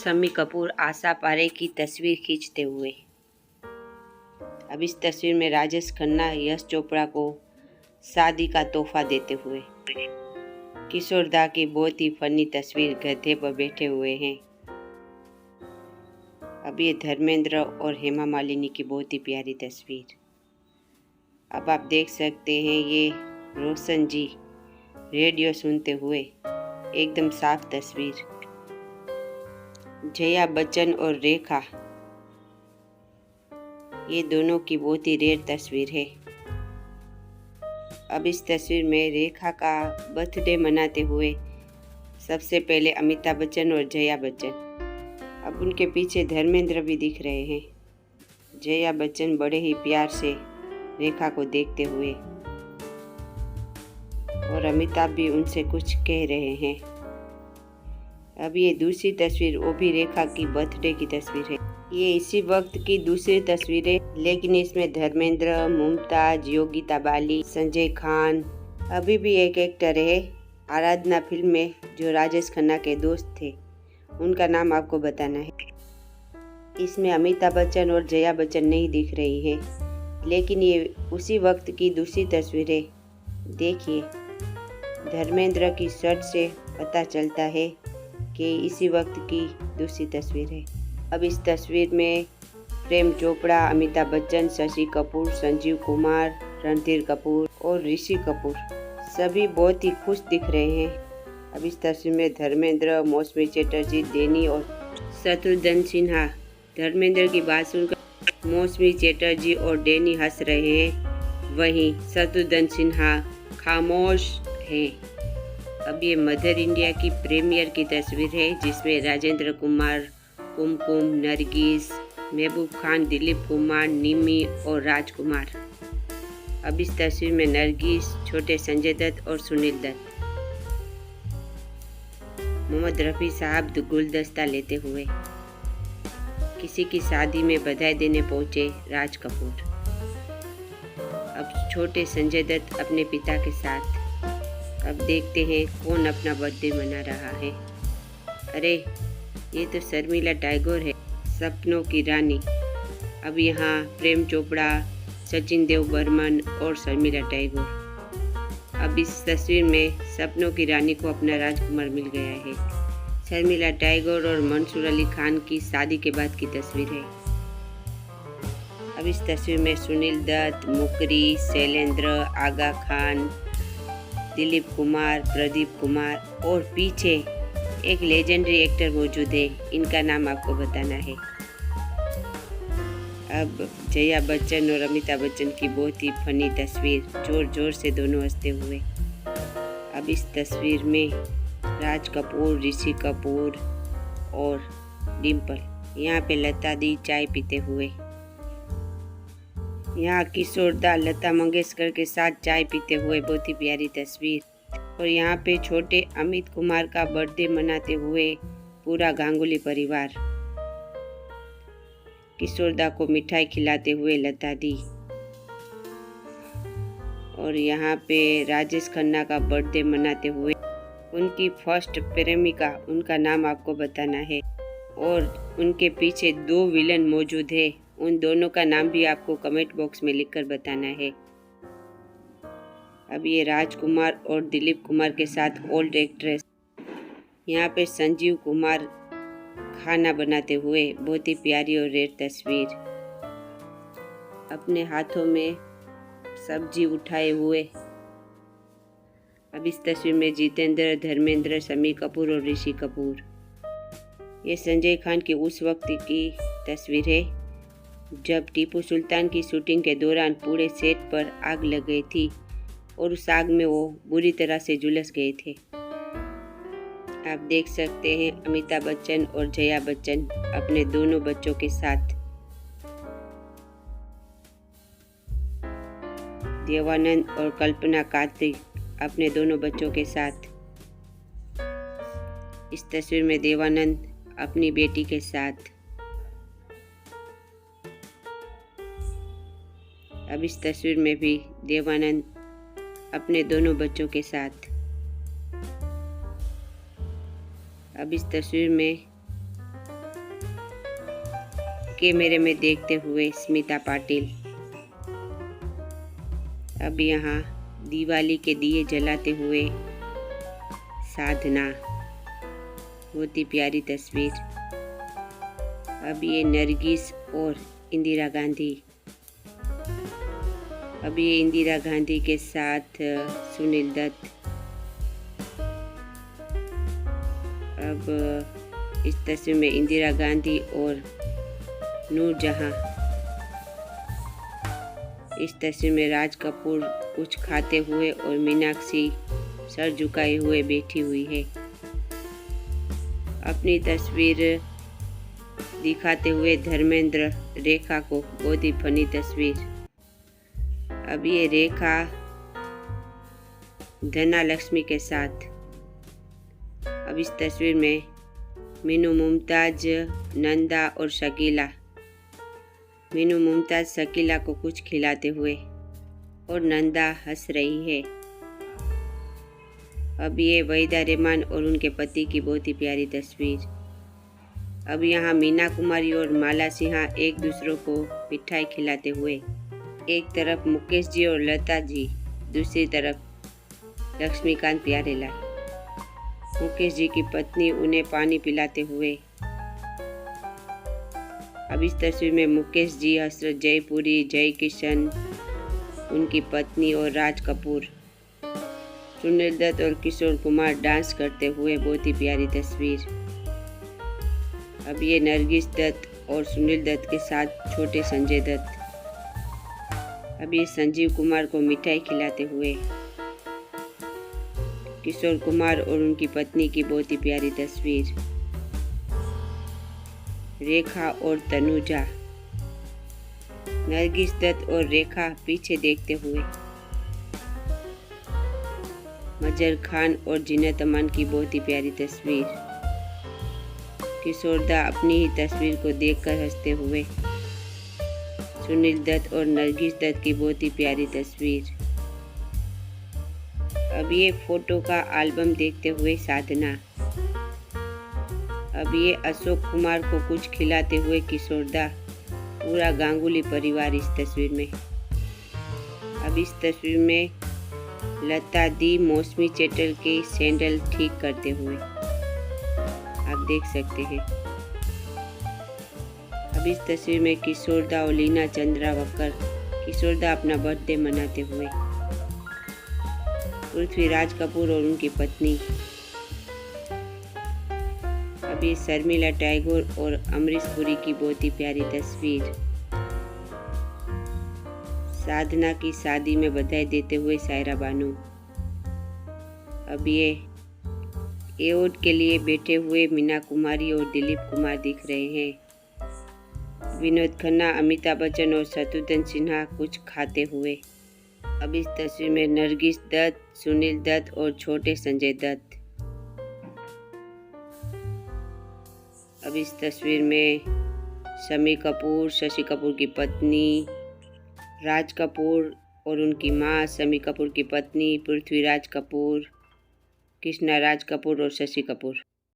शम्मी कपूर आशा पारेख की तस्वीर खींचते हुए। अब इस तस्वीर में राजेश खन्ना यश चोपड़ा को शादी का तोहफा देते हुए। किशोर दा की बहुत ही फनी तस्वीर गधे पर बैठे हुए हैं। अब ये धर्मेंद्र और हेमा मालिनी की बहुत ही प्यारी तस्वीर। अब आप देख सकते हैं ये रोशन जी रेडियो सुनते हुए, एकदम साफ तस्वीर। जया बच्चन और रेखा, ये दोनों की बहुत ही रेयर तस्वीर है। अब इस तस्वीर में रेखा का बर्थडे मनाते हुए सबसे पहले अमिताभ बच्चन और जया बच्चन। अब उनके पीछे धर्मेंद्र भी दिख रहे हैं। जया बच्चन बड़े ही प्यार से रेखा को देखते हुए और अमिताभ भी उनसे कुछ कह रहे हैं। अब ये दूसरी तस्वीर वो भी रेखा की बर्थडे की तस्वीर है। ये इसी वक्त की दूसरी तस्वीर है, लेकिन इसमें धर्मेंद्र, मुमताज, योगिता बाली, संजय खान, अभी भी एक एक्टर है आराधना फिल्म में जो राजेश खन्ना के दोस्त थे, उनका नाम आपको बताना है। इसमें अमिताभ बच्चन और जया बच्चन नहीं दिख रही है, लेकिन ये उसी वक्त की दूसरी तस्वीर है। देखिए, धर्मेंद्र की शर्ट से पता चलता है कि इसी वक्त की दूसरी तस्वीर है। अब इस तस्वीर में प्रेम चोपड़ा, अमिताभ बच्चन, शशि कपूर, संजीव कुमार, रणधीर कपूर और ऋषि कपूर सभी बहुत ही खुश दिख रहे हैं। अब इस तस्वीर में धर्मेंद्र, मौसमी चटर्जी, डेनी और शत्रुघ्न सिन्हा। धर्मेंद्र की बात सुनकर मौसमी चटर्जी और डेनी हंस रहे हैं, वहीं शत्रुघ्न सिन्हा खामोश हैं। अब ये मदर इंडिया की प्रीमियर की तस्वीर है, जिसमें राजेंद्र कुमार, कुमकुम, नरगिस, महबूब खान, दिलीप कुमार, निमी और राजकुमार। अब इस तस्वीर में नरगिस, छोटे संजय दत्त और सुनील दत्त। मोहम्मद रफ़ी साहब गुलदस्ता लेते हुए। किसी की शादी में बधाई देने पहुंचे राज कपूर। अब छोटे संजय दत्त अपने पिता के साथ। अब देखते हैं कौन अपना बर्थडे मना रहा है। अरे, ये तो शर्मिला टैगोर है, सपनों की रानी। अब यहाँ प्रेम चोपड़ा, सचिन देव बर्मन और शर्मिला टैगोर। अब इस तस्वीर में सपनों की रानी को अपना राजकुमार मिल गया है। शर्मिला टैगोर और मंसूर अली खान की शादी के बाद की तस्वीर है। अब इस तस्वीर में सुनील दत्त, मुकरी, शैलेंद्र, आगा खान, दिलीप कुमार, प्रदीप कुमार और पीछे एक लेजेंडरी एक्टर मौजूद है, इनका नाम आपको बताना है। अब जया बच्चन और अमिताभ बच्चन की बहुत ही फनी तस्वीर, जोर जोर से दोनों हंसते हुए। अब इस तस्वीर में राज कपूर, ऋषि कपूर और डिम्पल, यहाँ पे लता दी चाय पीते हुए। यहाँ किशोर दा लता मंगेशकर के साथ चाय पीते हुए, बहुत ही प्यारी तस्वीर। और यहाँ पे छोटे अमित कुमार का बर्थडे मनाते हुए पूरा गांगुली परिवार। किशोर दा को मिठाई खिलाते हुए लता दी। और यहाँ पे राजेश खन्ना का बर्थडे मनाते हुए उनकी फर्स्ट प्रेमिका, उनका नाम आपको बताना है। और उनके पीछे दो विलन मौजूद है, उन दोनों का नाम भी आपको कमेंट बॉक्स में लिखकर बताना है। अब ये राजकुमार और दिलीप कुमार के साथ ओल्ड एक्ट्रेस। यहाँ पे संजीव कुमार खाना बनाते हुए, बहुत ही प्यारी और रेयर तस्वीर। अपने हाथों में सब्जी उठाए हुए। अब इस तस्वीर में जितेंद्र, धर्मेंद्र, शम्मी कपूर और ऋषि कपूर। ये संजय खान की उस वक्त की तस्वीर है जब टीपू सुल्तान की शूटिंग के दौरान पूरे सेट पर आग लग गई थी और उस आग में वो बुरी तरह से झुलस गए थे। आप देख सकते हैं अमिताभ बच्चन और जया बच्चन अपने दोनों बच्चों के साथ। देवानंद और कल्पना कार्तिक अपने दोनों बच्चों के साथ। इस तस्वीर में देवानंद अपनी बेटी के साथ। अब इस तस्वीर में भी देवानंद अपने दोनों बच्चों के साथ। अब इस तस्वीर में कैमरे में देखते हुए स्मिता पाटिल। अब यहाँ दिवाली के दिए जलाते हुए साधना, बहुत ही प्यारी तस्वीर। अब ये नरगिस और इंदिरा गांधी। अब ये इंदिरा गांधी के साथ सुनील दत्त। अब इस तस्वीर में इंदिरा गांधी और नूरजहां। इस तस्वीर में राज कपूर कुछ खाते हुए और मीनाक्षी सर झुकाए हुए बैठी हुई है। अपनी तस्वीर दिखाते हुए धर्मेंद्र रेखा को, बहुत ही फनी तस्वीर। अब ये रेखा धना लक्ष्मी के साथ। अब इस तस्वीर में मीनू मुमताज, नंदा और शकीला। मीनू मुमताज शकीला को कुछ खिलाते हुए और नंदा हंस रही है। अब ये वहीदा रहमान और उनके पति की बहुत ही प्यारी तस्वीर। अब यहाँ मीना कुमारी और माला सिन्हा एक दूसरों को मिठाई खिलाते हुए। एक तरफ मुकेश जी और लता जी, दूसरी तरफ लक्ष्मीकांत प्यारेलाल। मुकेश जी की पत्नी उन्हें पानी पिलाते हुए। अब इस तस्वीर में मुकेश जी, हसरत जयपुरी, जय किशन, उनकी पत्नी और राज कपूर, सुनील दत्त और किशोर कुमार डांस करते हुए, बहुत ही प्यारी तस्वीर। अब ये नरगिस दत्त और सुनील दत्त के साथ छोटे संजय दत्त। अब ये संजीव कुमार को मिठाई खिलाते हुए। किशोर कुमार और उनकी पत्नी की बहुत ही प्यारी तस्वीर। रेखा और तनुजा। नरगिस दत्त और रेखा पीछे देखते हुए। मजर खान और जीनत अमान की बहुत ही प्यारी तस्वीर। किशोरदा अपनी ही तस्वीर को देखकर हंसते हुए। सुनील दत्त और नरगिस दत्त की बहुत ही प्यारी तस्वीर। अब ये फोटो का एल्बम देखते हुए साधना। अब ये अशोक कुमार को कुछ खिलाते हुए किशोरदा, पूरा गांगुली परिवार इस तस्वीर में। अब इस तस्वीर में लता दी मौसमी चैटल के सैंडल ठीक करते हुए आप देख सकते हैं। अब इस तस्वीर में किशोरदा और लीना चंद्रावकर, किशोरदा अपना बर्थडे मनाते हुए। पृथ्वीराज कपूर और उनकी पत्नी। अब ये शर्मिला टैगोर और अमरीश पुरी की बहुत ही प्यारी तस्वीर। साधना की शादी में बधाई देते हुए सायरा बानू। अब ये अवार्ड के लिए बैठे हुए मीना कुमारी और दिलीप कुमार दिख रहे हैं। विनोद खन्ना, अमिताभ बच्चन और शत्रुघ्न सिन्हा कुछ खाते हुए। अब इस तस्वीर में नरगिस दत्त, सुनील दत्त और छोटे संजय दत्त। अब इस तस्वीर में शम्मी कपूर, शशि कपूर की पत्नी, राज कपूर और उनकी माँ, शम्मी कपूर की पत्नी, पृथ्वीराज कपूर, कृष्णा राज कपूर और शशि कपूर।